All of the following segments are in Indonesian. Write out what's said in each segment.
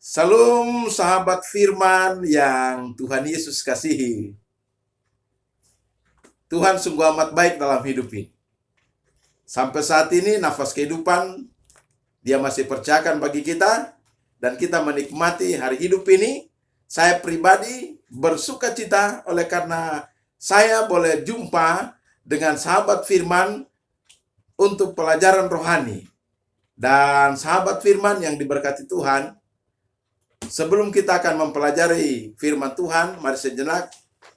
Salam sahabat firman yang Tuhan Yesus kasihi. Tuhan sungguh amat baik dalam hidup ini. Sampai saat ini nafas kehidupan Dia masih percayakan bagi kita dan kita menikmati hari hidup ini. Saya pribadi bersuka cita oleh karena saya boleh jumpa dengan sahabat firman untuk pelajaran rohani. Dan sahabat firman yang diberkati Tuhan, sebelum kita akan mempelajari firman Tuhan, mari sejenak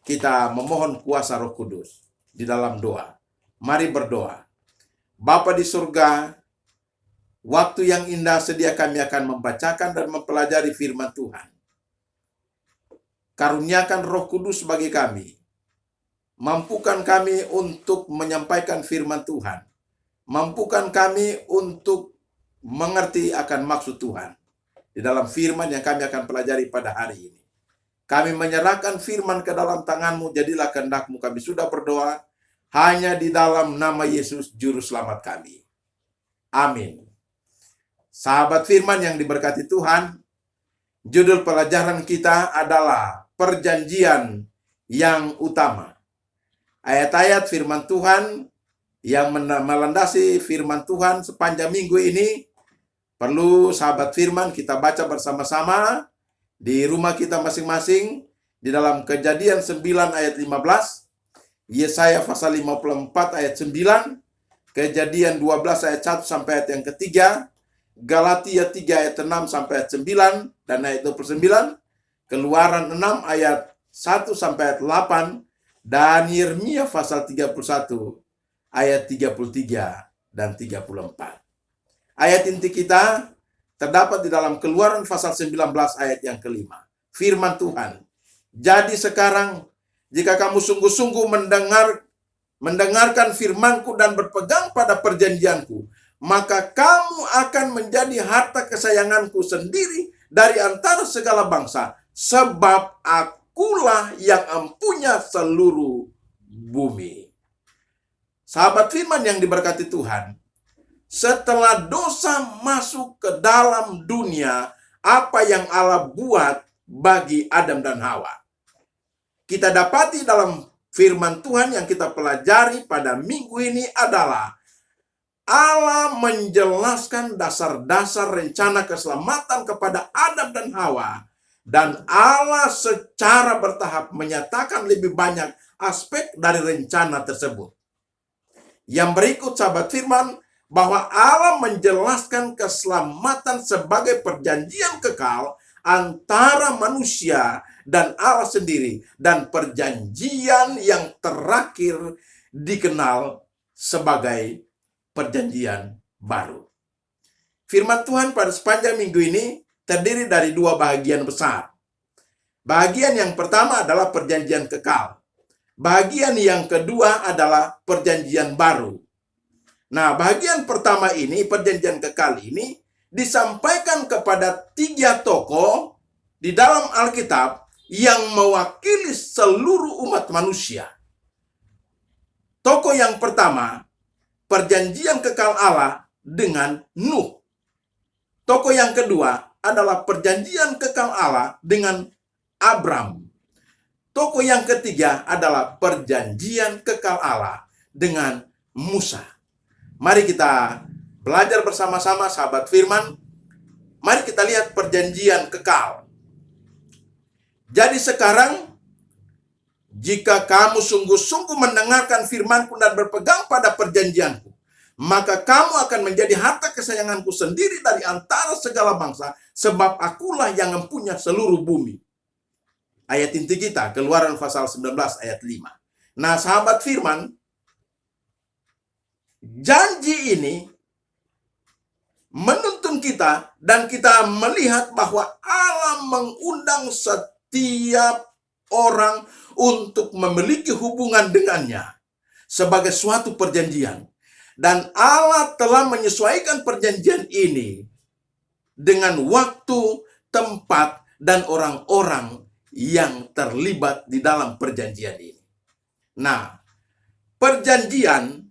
kita memohon kuasa Roh Kudus di dalam doa. Mari berdoa. Bapa di surga, waktu yang indah sedia kami akan membacakan dan mempelajari firman Tuhan. Karuniakan Roh Kudus bagi kami. Mampukan kami untuk menyampaikan firman Tuhan. Mampukan kami untuk mengerti akan maksud Tuhan di dalam firman yang kami akan pelajari pada hari ini. Kami menyerahkan firman ke dalam tangan-Mu, jadilah kehendak-Mu. Kami sudah berdoa hanya di dalam nama Yesus Juru Selamat kami. Amin. Sahabat firman yang diberkati Tuhan, judul pelajaran kita adalah perjanjian yang utama. Ayat-ayat firman Tuhan yang melandasi firman Tuhan sepanjang minggu ini perlu sahabat firman kita baca bersama-sama di rumah kita masing-masing di dalam Kejadian 9 ayat 15, Yesaya pasal 54 ayat 9, Kejadian 12 ayat 1 sampai ayat yang ketiga, Galatia 3 ayat 6 sampai ayat 9 dan ayat 29, Keluaran 6 ayat 1 sampai ayat 8, dan Yeremia pasal 31 ayat 33 dan 34. Ayat inti kita terdapat di dalam Keluaran pasal 19 ayat yang kelima. Firman Tuhan, jadi sekarang jika kamu sungguh-sungguh mendengarkan firmanku dan berpegang pada perjanjianku, maka kamu akan menjadi harta kesayanganku sendiri dari antara segala bangsa, sebab akulah yang empunya seluruh bumi. Sahabat firman yang diberkati Tuhan, setelah dosa masuk ke dalam dunia, apa yang Allah buat bagi Adam dan Hawa? Kita dapati dalam firman Tuhan yang kita pelajari pada minggu ini adalah Allah menjelaskan dasar-dasar rencana keselamatan kepada Adam dan Hawa. Dan Allah secara bertahap menyatakan lebih banyak aspek dari rencana tersebut. Yang berikut sahabat firman, bahwa Allah menjelaskan keselamatan sebagai perjanjian kekal antara manusia dan Allah sendiri, dan perjanjian yang terakhir dikenal sebagai perjanjian baru. Firman Tuhan pada sepanjang minggu ini terdiri dari dua bagian besar. Bagian yang pertama adalah perjanjian kekal. Bagian yang kedua adalah perjanjian baru. Nah, bagian pertama ini, perjanjian kekal ini, disampaikan kepada 3 tokoh di dalam Alkitab yang mewakili seluruh umat manusia. Tokoh yang pertama, perjanjian kekal Allah dengan Nuh. Tokoh yang kedua adalah perjanjian kekal Allah dengan Abram. Tokoh yang ketiga adalah perjanjian kekal Allah dengan Musa. Mari kita belajar bersama-sama sahabat firman. Mari kita lihat perjanjian kekal. Jadi sekarang, jika kamu sungguh-sungguh mendengarkan firmanku dan berpegang pada perjanjianku, maka kamu akan menjadi harta kesayanganku sendiri dari antara segala bangsa, sebab akulah yang mempunyai seluruh bumi. Ayat inti kita, Keluaran pasal 19 ayat 5. Nah sahabat firman, janji ini menuntun kita dan kita melihat bahwa Allah mengundang setiap orang untuk memiliki hubungan dengannya sebagai suatu perjanjian. Dan Allah telah menyesuaikan perjanjian ini dengan waktu, tempat, dan orang-orang yang terlibat di dalam perjanjian ini. Nah, perjanjian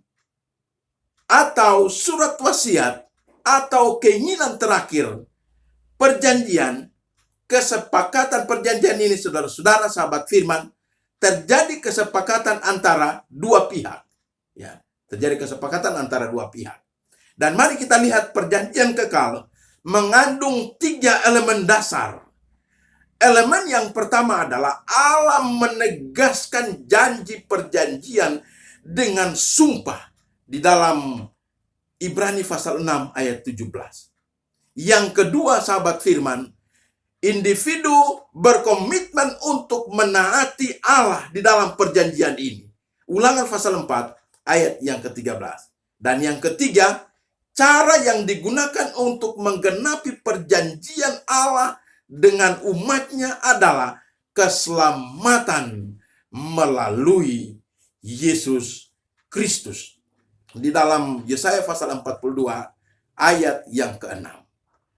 atau surat wasiat atau keinginan terakhir perjanjian kesepakatan perjanjian ini, saudara-saudara, sahabat firman, terjadi kesepakatan antara dua pihak. Ya, terjadi kesepakatan antara dua pihak. Dan mari kita lihat perjanjian kekal mengandung 3 elemen dasar. Elemen yang pertama adalah Allah menegaskan janji perjanjian dengan sumpah di dalam Ibrani pasal 6 ayat 17. Yang kedua, sahabat firman, individu berkomitmen untuk menaati Allah di dalam perjanjian ini. Ulangan pasal 4 ayat yang ke-13. Dan yang ketiga, cara yang digunakan untuk menggenapi perjanjian Allah dengan umatnya adalah keselamatan melalui Yesus Kristus. Di dalam Yesaya pasal 42 ayat yang ke-6.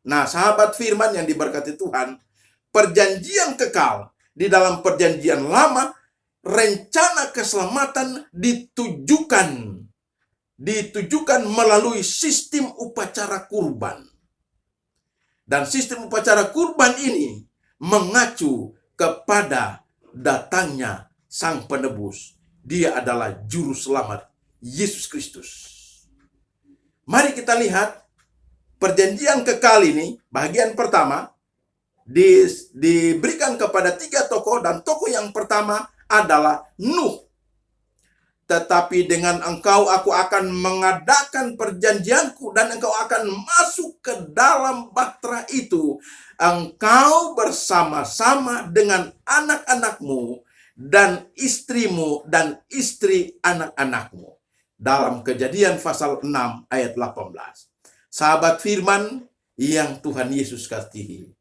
Nah, sahabat firman yang diberkati Tuhan, perjanjian kekal di dalam perjanjian lama, rencana keselamatan ditujukan melalui sistem upacara kurban. Dan sistem upacara kurban ini mengacu kepada datangnya Sang Penebus. Dia adalah Juru Selamat, Yesus Kristus. Mari kita lihat perjanjian kekal ini, bagian pertama, diberikan kepada 3 tokoh, dan tokoh yang pertama adalah Nuh. Tetapi dengan engkau aku akan mengadakan perjanjianku, dan engkau akan masuk ke dalam bahtera itu, engkau bersama-sama dengan anak-anakmu dan istrimu dan istri anak-anakmu. Dalam Kejadian pasal 6 ayat 18. Sahabat firman yang Tuhan Yesus kasihi,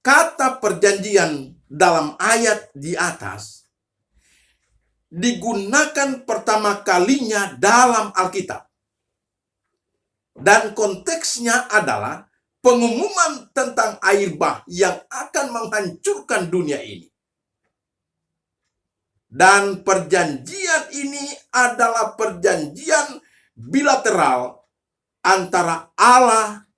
kata perjanjian dalam ayat di atas digunakan pertama kalinya dalam Alkitab. Dan konteksnya adalah pengumuman tentang air bah yang akan menghancurkan dunia ini. Dan perjanjian ini adalah perjanjian bilateral antara Allah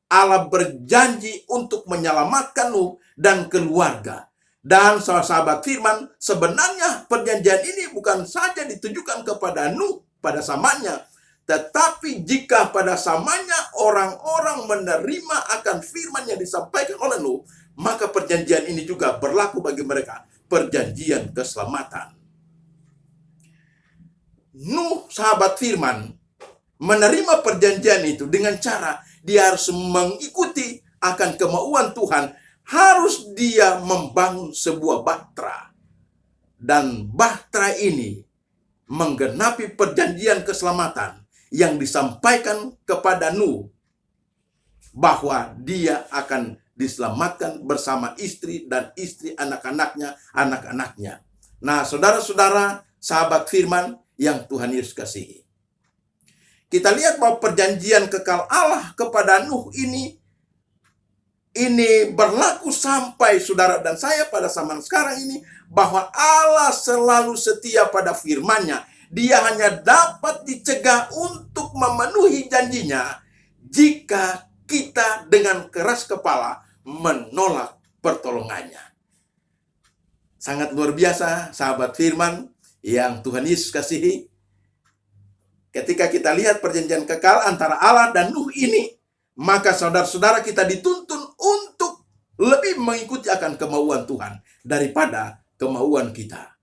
berjanji untuk menyelamatkan Nuh dan keluarga. Dan sahabat firman, sebenarnya perjanjian ini bukan saja ditujukan kepada Nuh pada zamannya, tetapi jika pada zamannya orang-orang menerima akan firman yang disampaikan oleh Nuh, maka perjanjian ini juga berlaku bagi mereka, perjanjian keselamatan. Nuh, sahabat firman, menerima perjanjian itu dengan cara dia harus mengikuti akan kemauan Tuhan. Harus dia membangun sebuah bahtera. Dan bahtera ini menggenapi perjanjian keselamatan yang disampaikan kepada Nuh, bahwa dia akan diselamatkan bersama istri dan istri anak-anaknya. Nah, saudara-saudara, sahabat firman yang Tuhan Yesus kasihi, kita lihat bahwa perjanjian kekal Allah kepada Nuh ini berlaku sampai saudara dan saya pada zaman sekarang ini, bahwa Allah selalu setia pada firman-Nya. Dia hanya dapat dicegah untuk memenuhi janjinya jika kita dengan keras kepala menolak pertolongannya. Sangat luar biasa, sahabat firman yang Tuhan Yesus kasihi. Ketika kita lihat perjanjian kekal antara Allah dan Nuh ini, maka saudara-saudara kita dituntun untuk lebih mengikuti akan kemauan Tuhan daripada kemauan kita.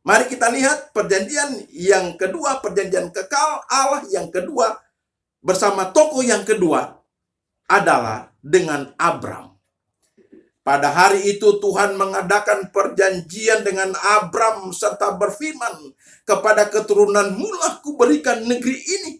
Mari kita lihat perjanjian yang kedua, perjanjian kekal Allah yang kedua bersama tokoh yang kedua adalah dengan Abram. Pada hari itu Tuhan mengadakan perjanjian dengan Abram serta berfirman, kepada keturunanmu lah kuberikan negeri ini.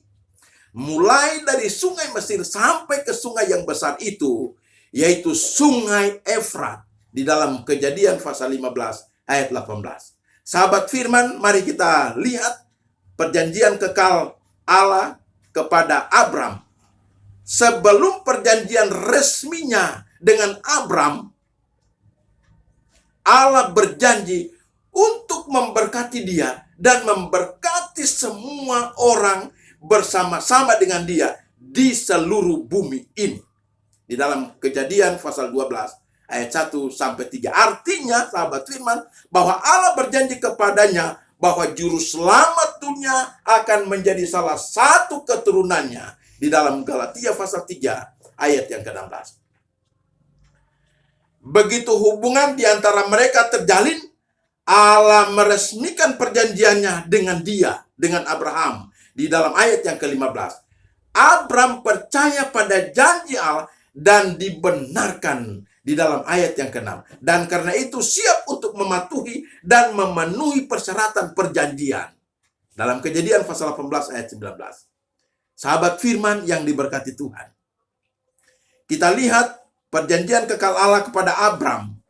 Mulai dari sungai Mesir sampai ke sungai yang besar itu, yaitu sungai Efrat, di dalam Kejadian pasal 15 ayat 18. Sahabat firman, mari kita lihat perjanjian kekal Allah kepada Abram. Sebelum perjanjian resminya dengan Abram, Allah berjanji untuk memberkati dia dan memberkati semua orang bersama-sama dengan dia di seluruh bumi ini. Di dalam Kejadian pasal 12 ayat 1 sampai 3. Artinya, sahabat firman, bahwa Allah berjanji kepadanya bahwa juru selamat dunia akan menjadi salah satu keturunannya. Di dalam Galatia pasal 3 ayat yang ke-16. Begitu hubungan di antara mereka terjalin, Allah meresmikan perjanjiannya dengan dengan Abraham. Di dalam ayat yang ke-15. Abraham percaya pada janji Allah dan dibenarkan di dalam ayat yang ke-6. Dan karena itu siap untuk mematuhi dan memenuhi persyaratan perjanjian. Dalam Kejadian pasal 18 ayat 19. Sahabat firman yang diberkati Tuhan. Kita lihat perjanjian kekal Allah kepada Abraham.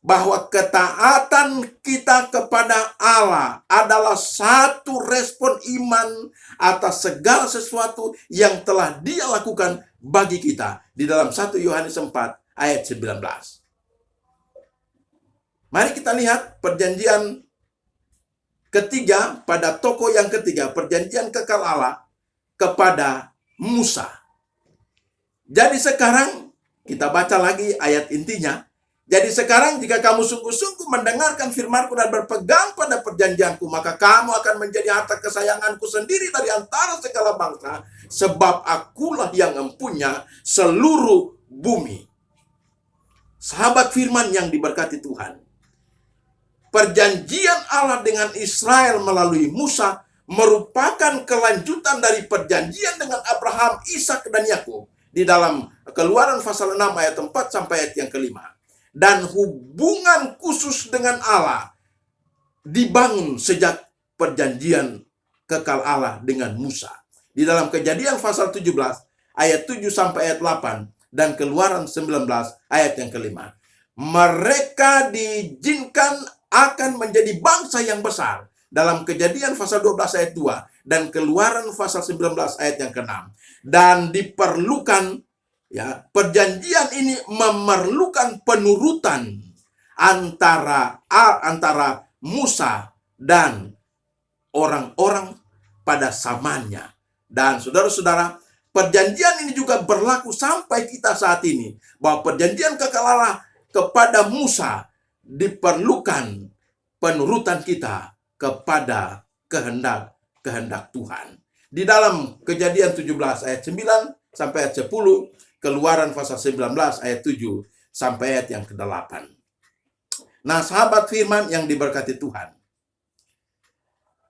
Bahwa ketaatan kita kepada Allah adalah satu respon iman atas segala sesuatu yang telah Dia lakukan bagi kita. Di dalam 1 Yohanes 4 ayat 19. Mari kita lihat perjanjian ketiga pada tokoh yang ketiga. Perjanjian kekal Allah kepada Musa. Jadi sekarang kita baca lagi ayat intinya. Jadi sekarang jika kamu sungguh-sungguh mendengarkan firman-Ku dan berpegang pada perjanjian-Ku, maka kamu akan menjadi harta kesayangan-Ku sendiri dari antara segala bangsa, sebab Akulah yang mempunyai seluruh bumi. Sahabat firman yang diberkati Tuhan. Perjanjian Allah dengan Israel melalui Musa merupakan kelanjutan dari perjanjian dengan Abraham, Ishak, dan Yakub. Di dalam Keluaran pasal 6 ayat 4 sampai ayat yang ke-5. Dan hubungan khusus dengan Allah dibangun sejak perjanjian kekal Allah dengan Musa. Di dalam Kejadian pasal 17 ayat 7 sampai ayat 8 dan Keluaran 19 ayat yang ke-5. Mereka diizinkan akan menjadi bangsa yang besar. Dalam Kejadian pasal 12 ayat 2 dan Keluaran pasal 19 ayat yang ke-6. Dan diperlukan perjanjian ini memerlukan penurutan antara Musa dan orang-orang pada zamannya. Dan saudara-saudara, perjanjian ini juga berlaku sampai kita saat ini. Bahwa perjanjian kekal Allah kepada Musa diperlukan penurutan kita kepada kehendak Tuhan. Di dalam Kejadian 17 ayat 9 sampai ayat 10, Keluaran pasal 19 ayat 7 sampai ayat yang ke-8. Nah, sahabat firman yang diberkati Tuhan.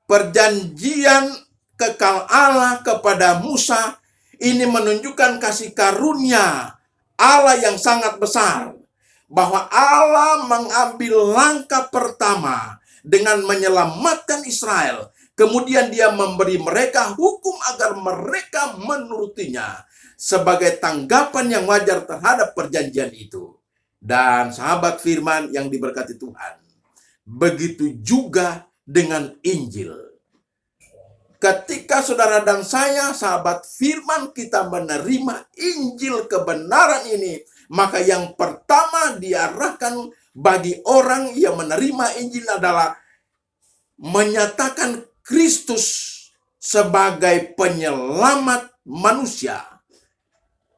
Perjanjian kekal Allah kepada Musa ini menunjukkan kasih karunia Allah yang sangat besar. Bahwa Allah mengambil langkah pertama dengan menyelamatkan Israel. Kemudian Dia memberi mereka hukum agar mereka menurutinya. Sebagai tanggapan yang wajar terhadap perjanjian itu. Dan sahabat firman yang diberkati Tuhan. Begitu juga dengan Injil. Ketika saudara dan saya, sahabat firman, kita menerima Injil kebenaran ini, maka yang pertama diarahkan bagi orang yang menerima Injil adalah menyatakan Kristus sebagai penyelamat manusia.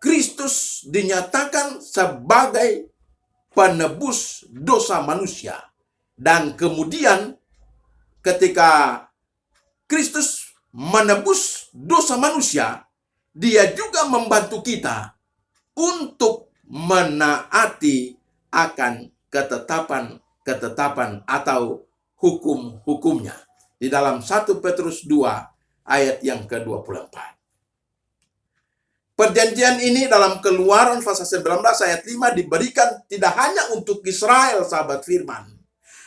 Kristus dinyatakan sebagai penebus dosa manusia. Dan kemudian ketika Kristus menebus dosa manusia, Dia juga membantu kita untuk menaati akan ketetapan atau hukum-hukumnya. Di dalam 1 Petrus 2 ayat yang ke-24. Perjanjian ini dalam Keluaran pasal 19 ayat 5 diberikan tidak hanya untuk Israel, sahabat firman,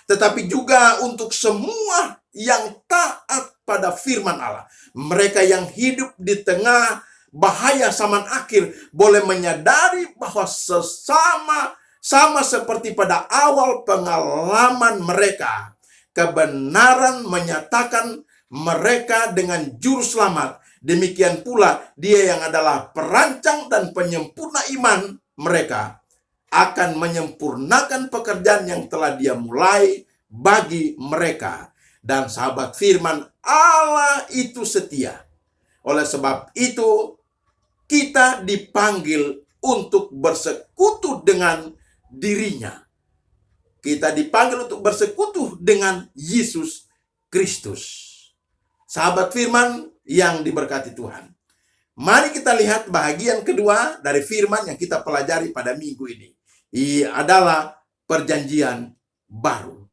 tetapi juga untuk semua yang taat pada firman Allah. Mereka yang hidup di tengah bahaya zaman akhir boleh menyadari bahwa sama seperti pada awal pengalaman mereka. Kebenaran menyatakan mereka dengan juru selamat. Demikian pula Dia yang adalah perancang dan penyempurna iman mereka akan menyempurnakan pekerjaan yang telah Dia mulai bagi mereka. Dan sahabat firman, Allah itu setia. Oleh sebab itu kita dipanggil untuk bersekutu dengan dirinya. Kita dipanggil untuk bersekutu dengan Yesus Kristus. Sahabat firman yang diberkati Tuhan. Mari kita lihat bahagian kedua dari firman yang kita pelajari pada minggu ini. Ini adalah perjanjian baru.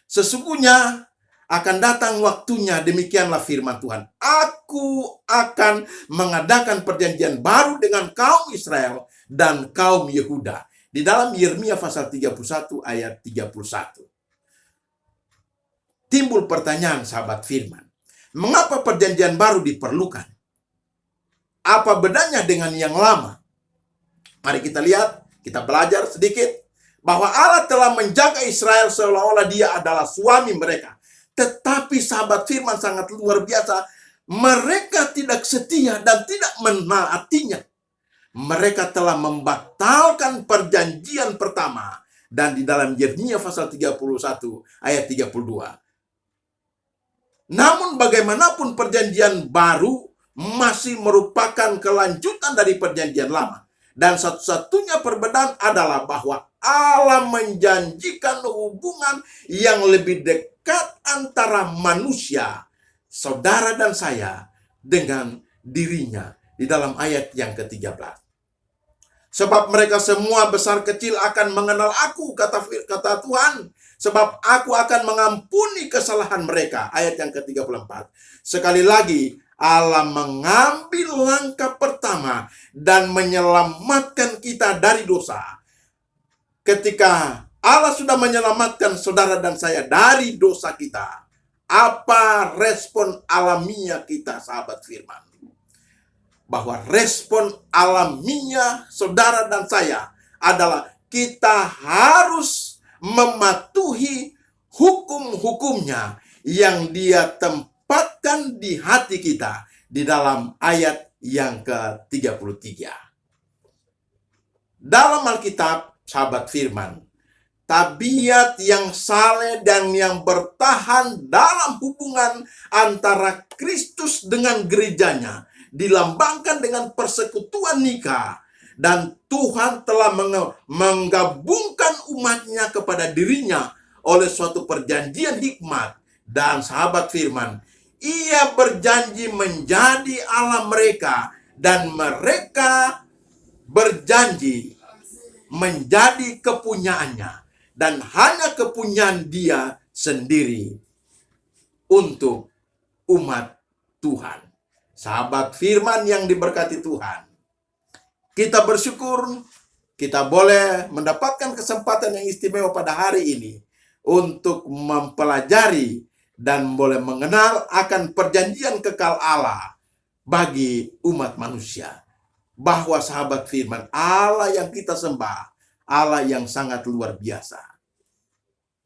Sesungguhnya akan datang waktunya, demikianlah firman Tuhan. Aku akan mengadakan perjanjian baru dengan kaum Israel dan kaum Yehuda. Di dalam Yeremia pasal 31 ayat 31. Timbul pertanyaan sahabat firman. Mengapa perjanjian baru diperlukan? Apa bedanya dengan yang lama? Mari kita lihat, kita belajar sedikit. Bahwa Allah telah menjaga Israel seolah-olah dia adalah suami mereka. Tetapi sahabat firman sangat luar biasa. Mereka tidak setia dan tidak menaatinya. Mereka telah membatalkan perjanjian pertama. Dan di dalam Yeremia pasal 31 ayat 32. Namun bagaimanapun perjanjian baru masih merupakan kelanjutan dari perjanjian lama. Dan satu-satunya perbedaan adalah bahwa Allah menjanjikan hubungan yang lebih dekat antara manusia, saudara dan saya, dengan dirinya. Di dalam ayat yang ke-13. Sebab mereka semua besar kecil akan mengenal aku, kata Tuhan. Sebab aku akan mengampuni kesalahan mereka. Ayat yang ke-34. Sekali lagi, Allah mengambil langkah pertama dan menyelamatkan kita dari dosa. Ketika Allah sudah menyelamatkan saudara dan saya dari dosa kita, apa respon alamiah kita, sahabat firman? Bahwa respon alamiah saudara dan saya adalah kita harus mematuhi hukum-hukumnya yang dia tempatkan di hati kita di dalam ayat yang ke-33. Dalam Alkitab, sahabat firman, tabiat yang saleh dan yang bertahan dalam hubungan antara Kristus dengan gerejanya dilambangkan dengan persekutuan nikah. Dan Tuhan telah menggabungkan umatnya kepada dirinya oleh suatu perjanjian hikmat. Dan sahabat firman, ia berjanji menjadi Allah mereka. Dan mereka berjanji menjadi kepunyaannya. Dan hanya kepunyaan dia sendiri untuk umat Tuhan. Sahabat firman yang diberkati Tuhan. Kita bersyukur kita boleh mendapatkan kesempatan yang istimewa pada hari ini untuk mempelajari dan boleh mengenal akan perjanjian kekal Allah bagi umat manusia. Bahwa sahabat firman, Allah yang kita sembah, Allah yang sangat luar biasa.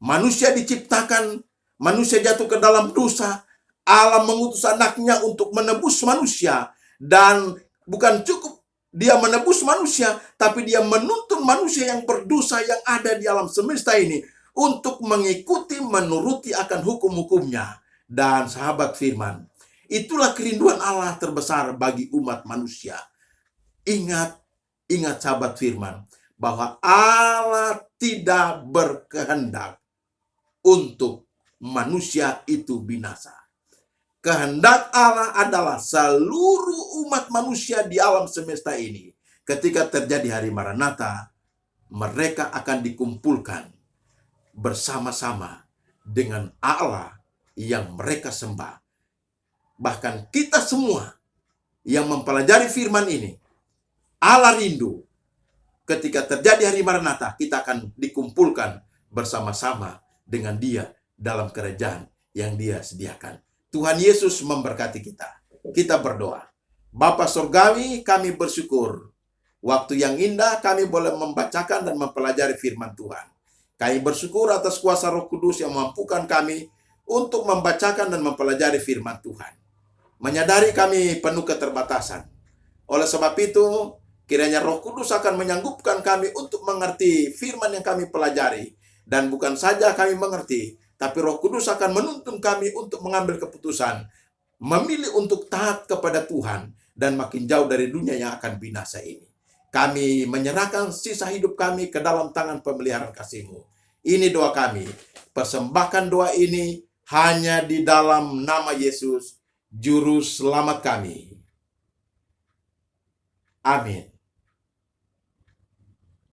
Manusia diciptakan, manusia jatuh ke dalam dosa, Allah mengutus anaknya untuk menebus manusia. Dan bukan cukup dia menebus manusia, tapi dia menuntun manusia yang berdosa yang ada di alam semesta ini untuk mengikuti, menuruti akan hukum-hukumnya. Dan sahabat firman, itulah kerinduan Allah terbesar bagi umat manusia. Ingat sahabat firman, bahwa Allah tidak berkehendak untuk manusia itu binasa. Kehendak Allah adalah seluruh umat manusia di alam semesta ini. Ketika terjadi hari Maranatha, mereka akan dikumpulkan bersama-sama dengan Allah yang mereka sembah. Bahkan kita semua yang mempelajari firman ini, Allah rindu ketika terjadi hari Maranatha, kita akan dikumpulkan bersama-sama dengan Dia dalam kerajaan yang Dia sediakan. Tuhan Yesus memberkati kita. Kita berdoa. Bapa Surgawi, kami bersyukur. Waktu yang indah kami boleh membacakan dan mempelajari firman Tuhan. Kami bersyukur atas kuasa Roh Kudus yang memampukan kami untuk membacakan dan mempelajari firman Tuhan. Menyadari kami penuh keterbatasan. Oleh sebab itu, kiranya Roh Kudus akan menyanggupkan kami untuk mengerti firman yang kami pelajari. Dan bukan saja kami mengerti, tapi Roh Kudus akan menuntun kami untuk mengambil keputusan, memilih untuk taat kepada Tuhan, dan makin jauh dari dunia yang akan binasa ini. Kami menyerahkan sisa hidup kami ke dalam tangan pemeliharaan kasih-Mu. Ini doa kami. Persembahkan doa ini hanya di dalam nama Yesus, Juru Selamat kami. Amin.